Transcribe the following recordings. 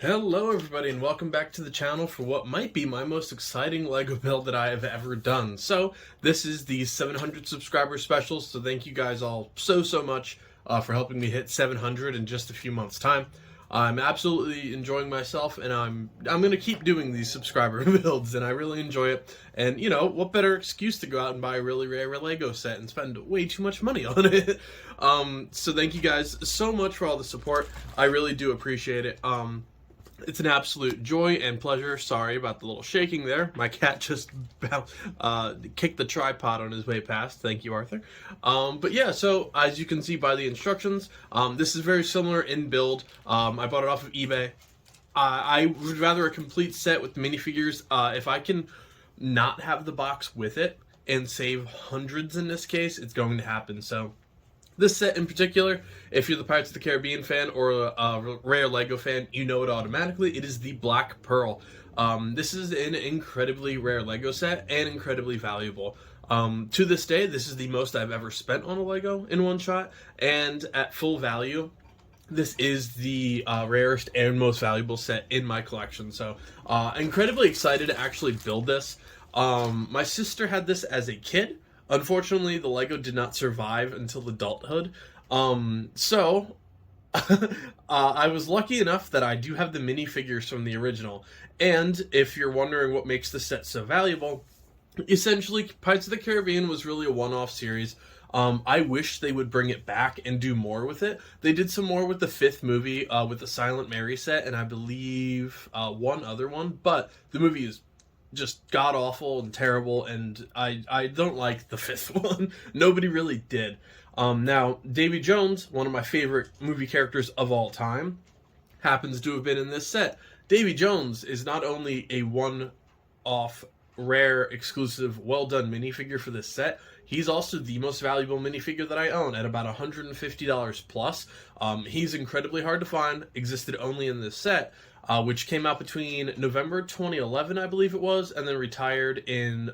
Hello everybody and welcome back to the channel for what might be my most exciting LEGO build that I have ever done. So this is the 700 subscriber special, so thank you guys all so much for helping me hit 700 in just a few months time. I'm absolutely enjoying myself, and I'm gonna keep doing these subscriber builds, and I really enjoy it. And you know, what better excuse to go out and buy a really rare LEGO set and spend way too much money on it. So thank you guys so much for all the support. I really do appreciate it. It's an absolute joy and pleasure. Sorry about the little shaking there. My cat just kicked the tripod on his way past. Thank you, Arthur. But yeah, so as you can see by the instructions, this is very similar in build. I bought it off of eBay. I would rather a complete set with minifigures. If I can not have the box with it and save hundreds in this case, it's going to happen. So this set in particular, if you're the Pirates of the Caribbean fan or a rare LEGO fan, you know it automatically. It is the Black Pearl. This is an incredibly rare LEGO set and incredibly valuable. To this day, this is the most I've ever spent on a LEGO in one shot, and at full value, this is the rarest and most valuable set in my collection. So, incredibly excited to actually build this. My sister had this as a kid. Unfortunately, the LEGO did not survive until adulthood. So I was lucky enough that I do have the minifigures from the original. And if you're wondering what makes the set so valuable, essentially, Pirates of the Caribbean was really a one-off series. I wish they would bring it back and do more with it. They did some more with the fifth movie, with the Silent Mary set, and I believe one other one. But the movie is just god-awful and terrible, and I don't like the fifth one. Nobody really did. Now, Davy Jones, one of my favorite movie characters of all time, happens to have been in this set. Davy Jones is not only a one-off, rare, exclusive, well-done minifigure for this set, he's also the most valuable minifigure that I own at about $150 plus. He's incredibly hard to find, existed only in this set, which came out between November 2011, I believe it was, and then retired in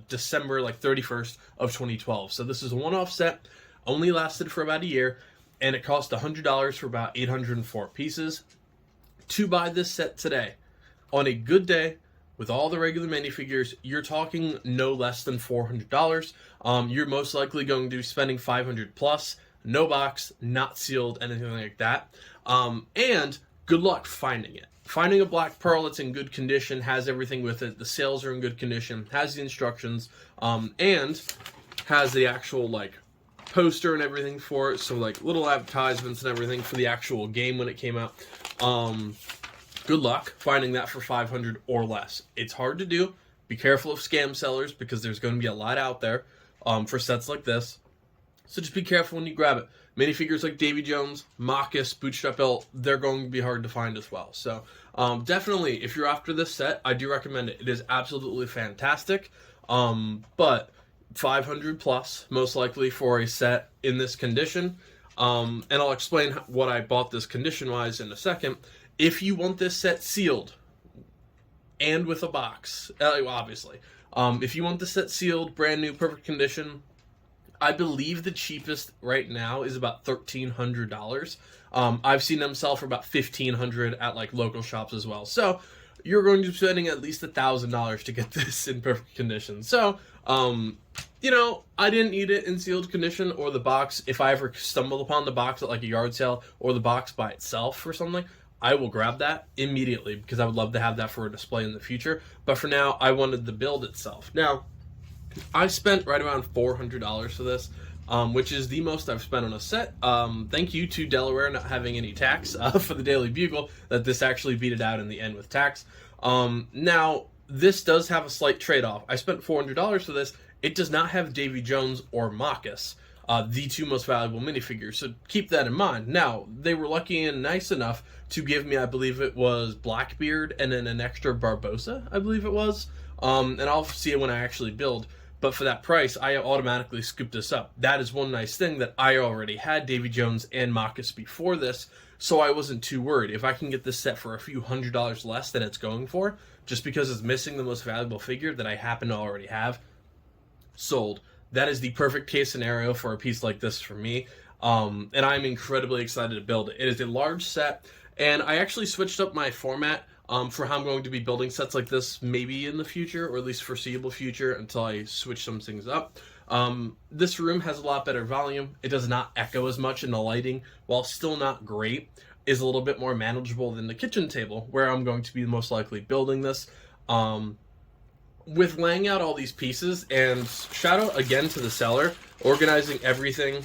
December 31st of 2012. So this is a one-off set, only lasted for about a year, and it cost $100 for about 804 pieces. To buy this set today, on a good day, with all the regular minifigures, you're talking no less than $400. You're most likely going to be spending $500 plus, no box, not sealed, anything like that. And good luck finding it. Finding a Black Pearl that's in good condition, has everything with it, the sales are in good condition, has the instructions, and has the actual poster and everything for it, so little advertisements and everything for the actual game when it came out. Good luck finding that for $500 or less. It's hard to do. Be careful of scam sellers, because there's going to be a lot out there for sets like this. So just be careful when you grab it. Minifigures like Davy Jones, Marcus, Bootstrap Belt, they're going to be hard to find as well. So definitely, if you're after this set, I do recommend it. It is absolutely fantastic. But $500 plus, most likely, for a set in this condition. And I'll explain what I bought this condition-wise in a second. If you want this set sealed and with a box, obviously, if you want the set sealed, brand new, perfect condition, I believe the cheapest right now is about $1,300. I've seen them sell for about $1,500 at local shops as well. So you're going to be spending at least $1,000 to get this in perfect condition. So, you know, I didn't need it in sealed condition or the box. If I ever stumble upon the box at a yard sale or the box by itself or something, I will grab that immediately, because I would love to have that for a display in the future. But for now, I wanted the build itself. Now, I spent right around $400 for this, which is the most I've spent on a set. Thank you to Delaware not having any tax for the Daily Bugle, that this actually beat it out in the end with tax. Now, this does have a slight trade-off. I spent $400 for this. It does not have Davy Jones or Marcus, the two most valuable minifigures, so keep that in mind. Now, they were lucky and nice enough to give me, I believe it was Blackbeard and then an extra Barbossa, I believe it was. And I'll see it when I actually build. But for that price, I automatically scooped this up. That is one nice thing, that I already had Davy Jones and Marcus before this, so I wasn't too worried. If I can get this set for a few $100 less than it's going for, just because it's missing the most valuable figure that I happen to already have, sold. That is the perfect case scenario for a piece like this for me. And I'm incredibly excited to build it. It is a large set, And I actually switched up my format for how I'm going to be building sets like this, maybe in the future, or at least foreseeable future, until I switch some things up. This room has a lot better volume. It does not echo as much, and the lighting, while still not great, is a little bit more manageable than the kitchen table, where I'm going to be most likely building this. With laying out all these pieces, and shout out again to the seller, organizing everything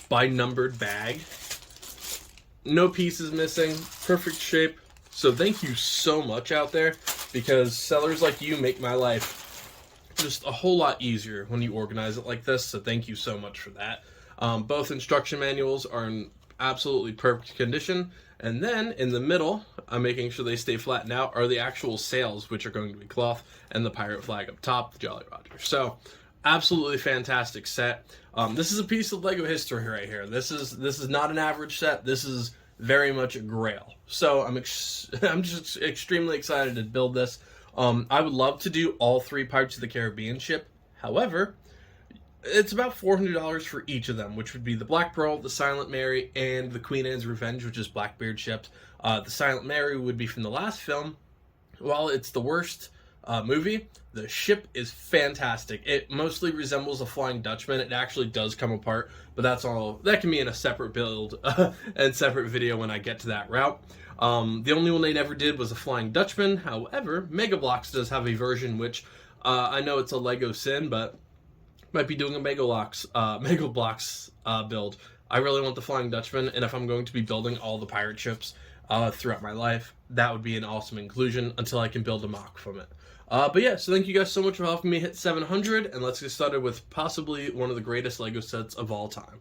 by numbered bag. No pieces missing, perfect shape. So thank you so much out there, because sellers like you make my life just a whole lot easier when you organize it like this. So thank you so much for that. Both instruction manuals are in absolutely perfect condition. And then in the middle, I'm making sure they stay flattened out, are the actual sails, which are going to be cloth, and the pirate flag up top, the Jolly Roger. So absolutely fantastic set. This is a piece of Lego history right here. This is not an average set. This is very much a grail. So I'm just extremely excited to build this. I would love to do all 3 Pirates of the Caribbean ship. However, it's about $400 for each of them, which would be the Black Pearl, the Silent Mary, and the Queen Anne's Revenge, which is Blackbeard ships. The Silent Mary would be from the last film. While it's the worst movie, the ship is fantastic. It mostly resembles a Flying Dutchman. It actually does come apart, but that's all. That can be in a separate build and separate video when I get to that route. The only one they never did was a Flying Dutchman. However, Mega Bloks does have a version which I know it's a Lego sin, but might be doing a Mega Bloks build. I really want the Flying Dutchman, and if I'm going to be building all the pirate ships throughout my life, that would be an awesome inclusion until I can build a mock from it. But yeah, so thank you guys so much for helping me hit 700, and let's get started with possibly one of the greatest Lego sets of all time.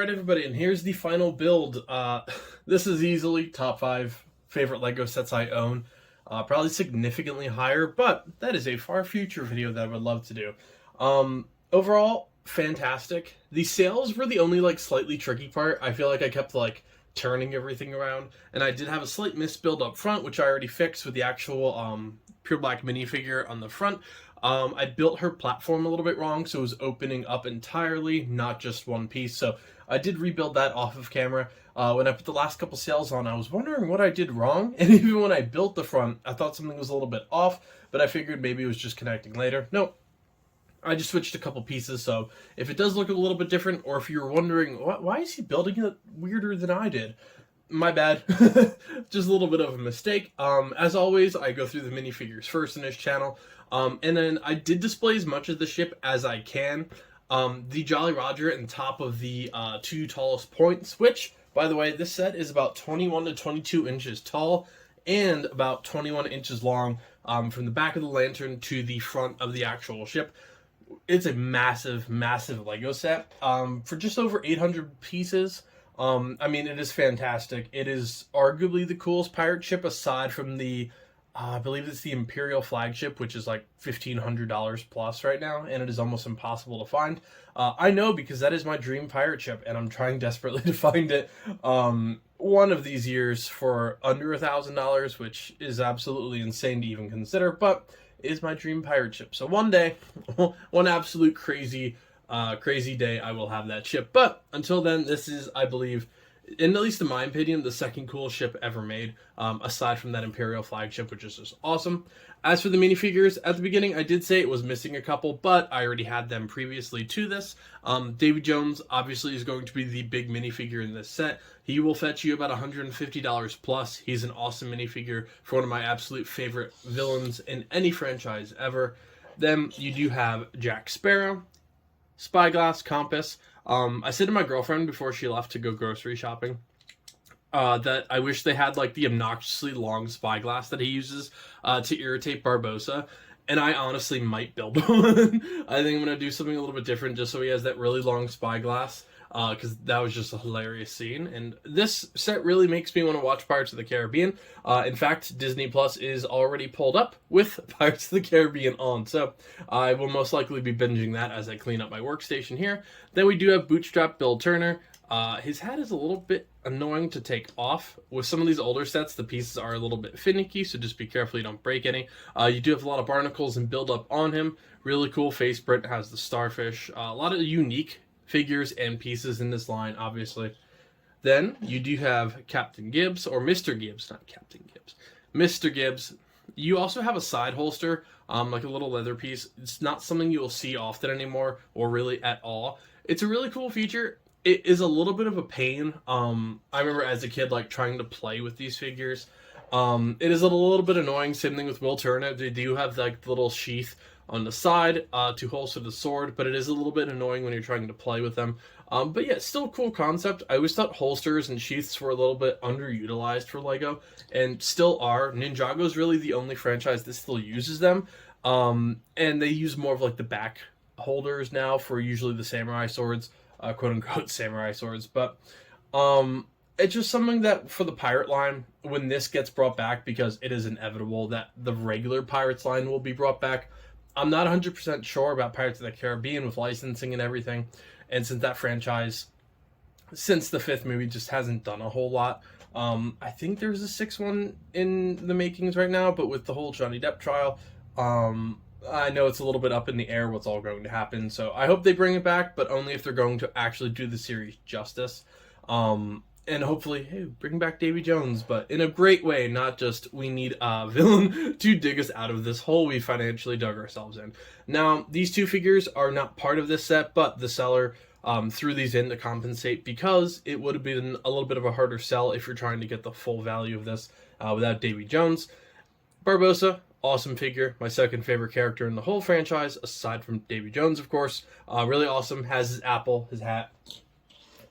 Alright everybody, and here's the final build. This is easily top 5 favorite LEGO sets I own. Probably significantly higher, but that is a far future video that I would love to do. Overall, fantastic. The sales were the only slightly tricky part. I feel like I kept turning everything around, and I did have a slight misbuild up front, which I already fixed with the actual pure black minifigure on the front. I built her platform a little bit wrong, so it was opening up entirely, not just one piece. So I did rebuild that off of camera. When I put the last couple sails on, I was wondering what I did wrong, and even when I built the front, I thought something was a little bit off, but I figured maybe it was just connecting later. Nope. I just switched a couple pieces, so if it does look a little bit different, or if you're wondering, why is he building it weirder than I did? My bad. Just a little bit of a mistake. As always, I go through the minifigures first in this channel, and then I did display as much of the ship as I can. The Jolly Roger and top of the 2 tallest points, which, by the way, this set is about 21 to 22 inches tall and about 21 inches long, from the back of the lantern to the front of the actual ship. It's a massive, massive LEGO set. For just over 800 pieces, I mean, it is fantastic. It is arguably the coolest pirate ship aside from the, I believe it's the Imperial flagship, which is $1,500 plus right now, and it is almost impossible to find. I know, because that is my dream pirate ship, and I'm trying desperately to find it one of these years for under $1,000, which is absolutely insane to even consider, but it is my dream pirate ship. So one day, one absolute crazy day, I will have that ship. But until then, this is, I believe, in at least in my opinion, the second coolest ship ever made, aside from that Imperial flagship, which is just awesome. As for the minifigures, at the beginning, I did say it was missing a couple, but I already had them previously to this. Davy Jones, obviously, is going to be the big minifigure in this set. He will fetch you about $150 plus. He's an awesome minifigure for one of my absolute favorite villains in any franchise ever. Then you do have Jack Sparrow, Spyglass, Compass. I said to my girlfriend before she left to go grocery shopping that I wish they had the obnoxiously long spyglass that he uses to irritate Barbossa. And I honestly might build one. I think I'm going to do something a little bit different just so he has that really long spyglass, because that was just a hilarious scene. And this set really makes me want to watch Pirates of the Caribbean. In fact, Disney Plus is already pulled up with Pirates of the Caribbean on, so I will most likely be binging that as I clean up my workstation here. Then we do have Bootstrap Bill Turner. His hat is a little bit annoying to take off. With some of these older sets, the pieces are a little bit finicky, so just be careful you don't break any. You do have a lot of barnacles and build up on him. Really cool face print, has the starfish. A lot of unique figures and pieces in this line, obviously. Then you do have Captain Gibbs, or Mr. Gibbs, not Captain Gibbs. Mr. Gibbs. You also have a side holster, like a little leather piece. It's not something you will see often anymore, or really at all. It's a really cool feature. It is a little bit of a pain. I remember as a kid trying to play with these figures. It is a little bit annoying. Same thing with Will Turner. They do have the little sheath on the side to holster the sword, but it is a little bit annoying when you're trying to play with them. But yeah, still a cool concept. I always thought holsters and sheaths were a little bit underutilized for LEGO, and still are. Ninjago is really the only franchise that still uses them, and they use more of the back holders now for usually the samurai swords, quote-unquote samurai swords. But it's just something that for the pirate line, when this gets brought back, because it is inevitable that the regular Pirates line will be brought back. I'm not 100% sure about Pirates of the Caribbean with licensing and everything, and since that franchise, since the 5th movie, just hasn't done a whole lot. I think there's a 6th one in the makings right now, but with the whole Johnny Depp trial, I know it's a little bit up in the air what's all going to happen, so I hope they bring it back, but only if they're going to actually do the series justice. And hopefully, hey, bring back Davy Jones, but in a great way, not just we need a villain to dig us out of this hole we financially dug ourselves in. Now, these 2 figures are not part of this set, but the seller threw these in to compensate, because it would have been a little bit of a harder sell if you're trying to get the full value of this without Davy Jones. Barbossa, awesome figure, my second favorite character in the whole franchise, aside from Davy Jones, of course. Really awesome, has his apple, his hat.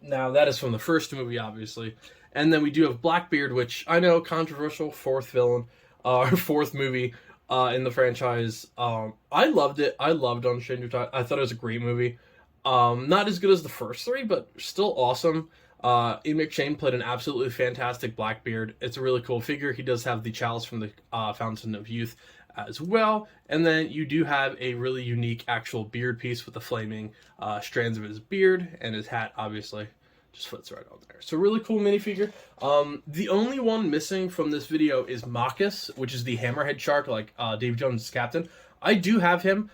Now, that is from the first movie, obviously. And then we do have Blackbeard, which I know, controversial, 4th villain, or 4th movie in the franchise. I loved it. I loved Unchained. I thought it was a great movie. Not as good as the first three, but still awesome. Ian McShane played an absolutely fantastic Blackbeard. It's a really cool figure. He does have the chalice from the Fountain of Youth as well. And then you do have a really unique actual beard piece with the flaming strands of his beard, and his hat obviously just fits right on there. So really cool minifigure. The only one missing from this video is Marcus, which is the hammerhead shark, like Dave Jones' captain. I do have him.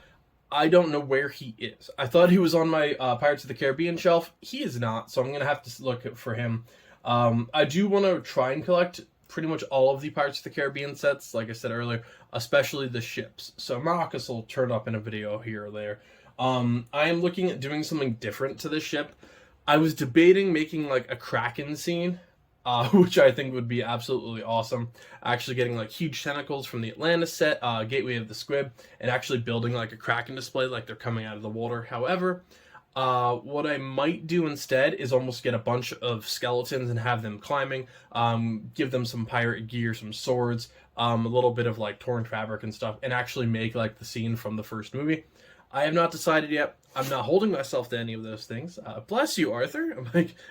I don't know where he is. I thought he was on my Pirates of the Caribbean shelf. He is not, so I'm going to have to look for him. I do want to try and collect pretty much all of the Pirates of the Caribbean sets, like I said earlier, especially the ships. So Marcus will turn up in a video here or there. I am looking at doing something different to this ship. I was debating making like a Kraken scene, which I think would be absolutely awesome. Actually getting like huge tentacles from the Atlantis set, Gateway of the Squib, and actually building like a Kraken display like they're coming out of the water. However, what I might do instead is almost get a bunch of skeletons and have them climbing, give them some pirate gear, some swords, a little bit of like torn fabric and stuff, and actually make like the scene from the first movie. I have not decided yet. I'm not holding myself to any of those things. Bless you, Arthur.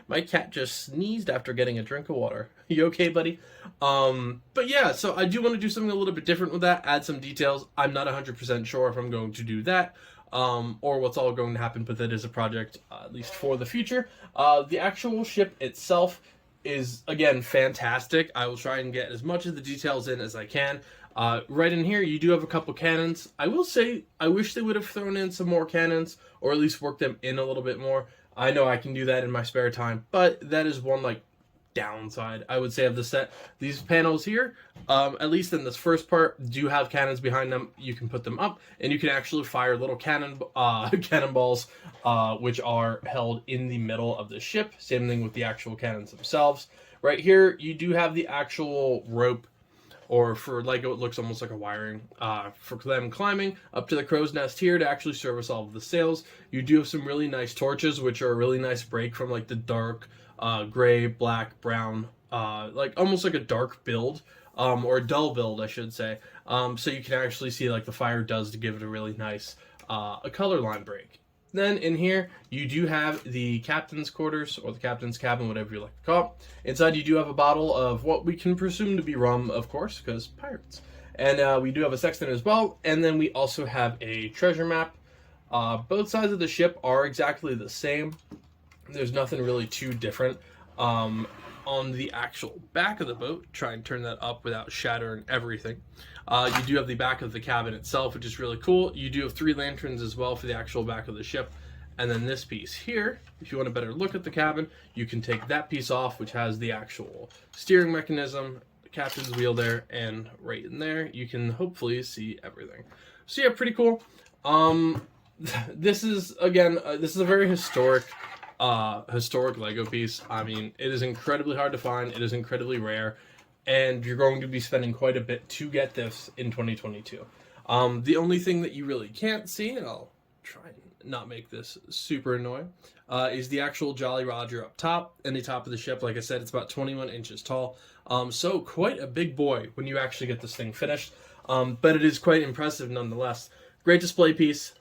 My cat just sneezed after getting a drink of water. You okay, buddy? But yeah, so I do want to do something a little bit different with that, add some details. I'm not 100% sure if I'm going to do that, or what's all going to happen, but that is a project, at least for the future. The actual ship itself is, again, fantastic. I will try and get as much of the details in as I can. Right in here, you do have a couple cannons. I will say, I wish they would have thrown in some more cannons, or at least worked them in a little bit more. I know I can do that in my spare time, but that is one, like, downside, I would say, of the set. These panels here, at least in this first part, do have cannons behind them. You can put them up, and you can actually fire little cannonballs, which are held in the middle of the ship. Same thing with the actual cannons themselves. Right here, you do have the actual rope, or for Lego, it looks almost like a wiring, for them climbing up to the crow's nest here to actually service all of the sails. You do have some really nice torches, which are a really nice break from like the dark gray, black, brown, like almost like a dark build, or a dull build, I should say. So you can actually see like the fire does to give it a really nice a color line break. Then in here, you do have the captain's quarters, or the captain's cabin, whatever you like to call it. Inside, you do have a bottle of what we can presume to be rum, of course, because pirates. And we do have a sextant as well. And then we also have a treasure map. Both sides of the ship are exactly the same. There's nothing really too different. On the actual back of the boat, try and turn that up without shattering everything. You do have the back of the cabin itself, which is really cool. You do have 3 lanterns as well for the actual back of the ship. And then this piece here, if you want a better look at the cabin, you can take that piece off, which has the actual steering mechanism, the captain's wheel there, and right in there, you can hopefully see everything. So yeah, pretty cool. This is, again, this is a very historic Lego piece. I mean, it is incredibly hard to find. It is incredibly rare, and you're going to be spending quite a bit to get this in 2022. The only thing that you really can't see, and I'll try and not make this super annoying, is the actual Jolly Roger up top and the top of the ship. Like I said, it's about 21 inches tall, so quite a big boy when you actually get this thing finished, but it is quite impressive nonetheless. Great display piece.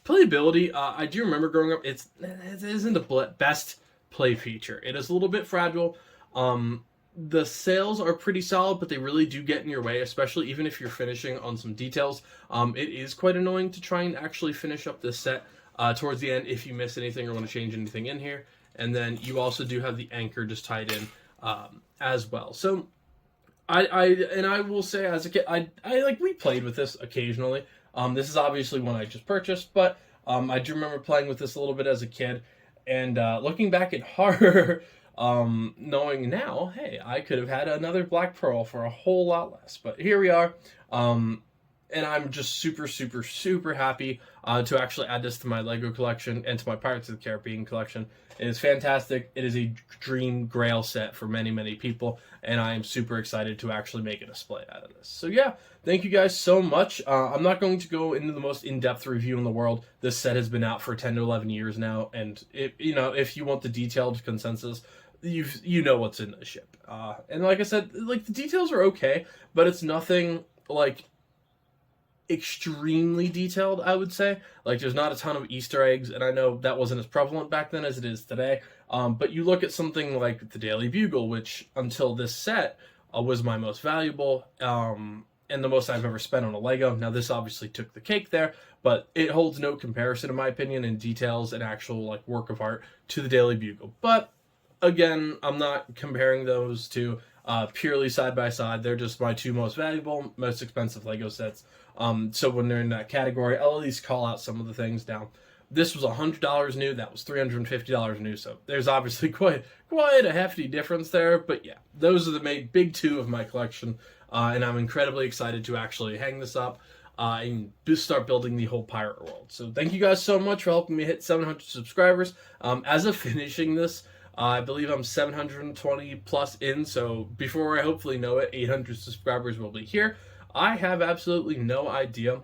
Playability, I do remember growing up, it isn't the best play feature. It is a little bit fragile. The sails are pretty solid, but they really do get in your way, especially even if you're finishing on some details. It is quite annoying to try and actually finish up this set towards the end if you miss anything or want to change anything in here. And then you also do have the anchor just tied in as well. So I will say, as a kid, I like replayed with this occasionally. This is obviously one I just purchased, but I do remember playing with this a little bit as a kid, and looking back at horror, knowing now, hey, I could have had another Black Pearl for a whole lot less, but here we are, and I'm just super, super, super happy to actually add this to my Lego collection and to my Pirates of the Caribbean collection. It is fantastic. It is a dream grail set for many, many people, and I am super excited to actually make a display out of this. So yeah, thank you guys so much. I'm not going to go into the most in-depth review in the world. This set has been out for 10 to 11 years now, and if you want the detailed consensus, you know what's in the ship. And like I said, like the details are okay, but it's nothing like extremely detailed, I would say. Like, there's not a ton of Easter eggs, and I know that wasn't as prevalent back then as it is today. But you look at something like the Daily Bugle, which until this set was my most valuable, and the most I've ever spent on a Lego. Now, this obviously took the cake there, but it holds no comparison, in my opinion, in details and actual like work of art to the Daily Bugle. But again, I'm not comparing those two purely side by side. They're just my two most valuable, most expensive Lego sets. So when they're in that category, I'll at least call out some of the things. Now, this was $100 new. That was $350 new. So there's obviously quite a hefty difference there. But yeah, those are the big two of my collection, and I'm incredibly excited to actually hang this up and start building the whole pirate world. So thank you guys so much for helping me hit 700 subscribers. As of finishing this, I believe I'm 720 plus in, so before I hopefully know it, 800 subscribers will be here. I have absolutely no idea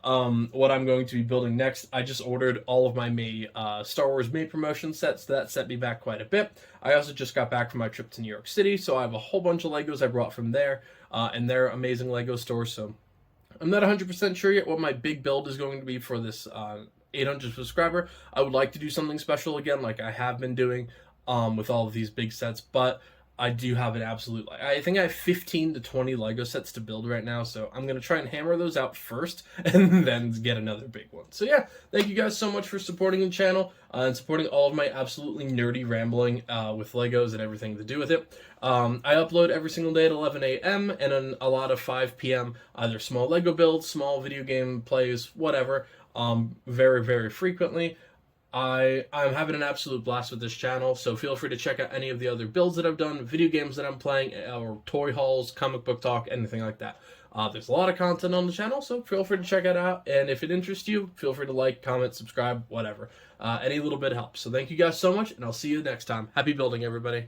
what I'm going to be building next. I just ordered all of my May Star Wars May promotion sets. That set me back quite a bit. I also just got back from my trip to New York City, so I have a whole bunch of Legos I brought from there and their amazing Lego store. So I'm not 100% sure yet what my big build is going to be for this 800 subscriber. I would like to do something special again, like I have been doing with all of these big sets, but I do have an absolute, I think I have 15 to 20 Lego sets to build right now, so I'm going to try and hammer those out first, and then get another big one. So yeah, thank you guys so much for supporting the channel, and supporting all of my absolutely nerdy rambling with Legos and everything to do with it. I upload every single day at 11 a.m. and then a lot of 5 p.m. either small Lego builds, small video game plays, whatever, very, very frequently. I'm having an absolute blast with this channel, so feel free to check out any of the other builds that I've done, video games that I'm playing, or toy hauls, comic book talk, anything like that. There's a lot of content on the channel, so feel free to check it out, and if it interests you, feel free to like, comment, subscribe, whatever. Any little bit helps. So thank you guys so much, and I'll see you next time. Happy building, everybody.